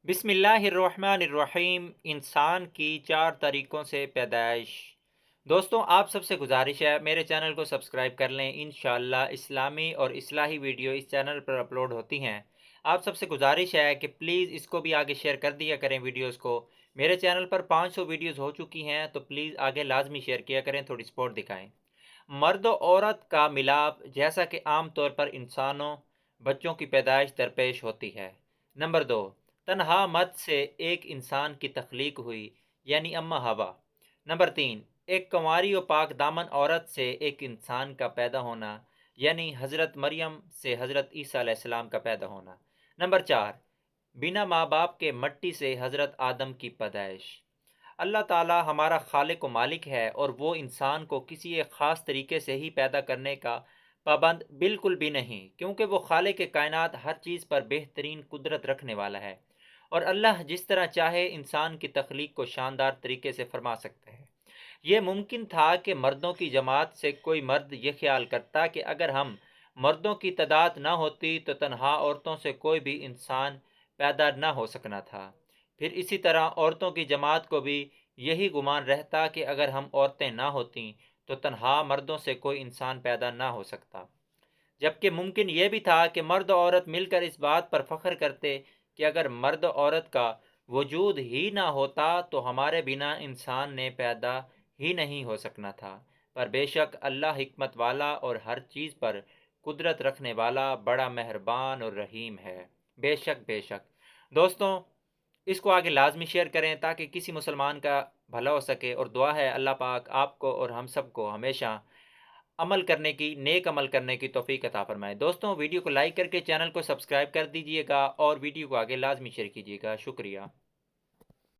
बिस्मिल्लाहिर्रहमानिर्रहीम। इंसान की चार तरीक़ों से पैदाइश। दोस्तों, आप सबसे गुजारिश है मेरे चैनल को सब्सक्राइब कर लें। इंशाअल्लाह इस्लामी और इस्लाही वीडियो इस चैनल पर अपलोड होती हैं। आप सबसे गुजारिश है कि प्लीज़ इसको भी आगे शेयर कर दिया करें वीडियोस को। मेरे चैनल पर 500 वीडियोस हो चुकी हैं, तो प्लीज़ आगे लाजमी शेयर किया करें, थोड़ी सपोर्ट दिखाएं। मर्द और औरत का मिलाप, जैसा कि आम तौर पर इंसानों बच्चों की पैदाइश दरपेश होती है। नंबर 2, तन्हा मर्द से एक इंसान की तख्लीक हुई, यानी अम्मा हवा। नंबर 3, एक कंवारी व पाक दामन औरत से एक इंसान का पैदा होना, यानी हज़रत मरियम से हज़रत ईसा अलैहिस्सलाम का पैदा होना। नंबर 4, बिना माँ बाप के मट्टी से हज़रत आदम की पैदाइश। अल्लाह ताला हमारा खालिक व मालिक है, और वो इंसान को किसी एक ख़ास तरीके से ही पैदा करने का पाबंद बिल्कुल भी नहीं, क्योंकि वो खालिक कायनात हर चीज़ पर बेहतरीन कुदरत रखने वाला है, और अल्लाह जिस तरह चाहे इंसान की तख्लीक को शानदार तरीके से फरमा सकता है। ये मुमकिन था कि मर्दों की जमात से कोई मर्द ये ख्याल करता कि अगर हम मर्दों की तादाद ना होती तो तन्हा औरतों से कोई भी इंसान पैदा ना हो सकना था। फिर इसी तरह औरतों की जमात को भी यही गुमान रहता कि अगर हम औरतें ना होतीं तो तन्हा मर्दों से कोई इंसान पैदा ना हो सकता। जबकि मुमकिन ये भी था कि मर्द और औरत मिलकर इस बात पर फ़ख्र करते कि अगर मर्द और औरत का वजूद ही ना होता तो हमारे बिना इंसान ने पैदा ही नहीं हो सकना था। पर बेशक अल्लाह हिकमत वाला और हर चीज़ पर कुदरत रखने वाला बड़ा मेहरबान और रहीम है। बेशक बेशक। दोस्तों, इसको आगे लाजमी शेयर करें ताकि किसी मुसलमान का भला हो सके, और दुआ है अल्लाह पाक आपको और हम सबको हमेशा अमल करने की, नेक अमल करने की तौफीक अता फरमाए। दोस्तों, वीडियो को लाइक करके चैनल को सब्सक्राइब कर दीजिएगा और वीडियो को आगे लाजमी शेयर कीजिएगा। शुक्रिया।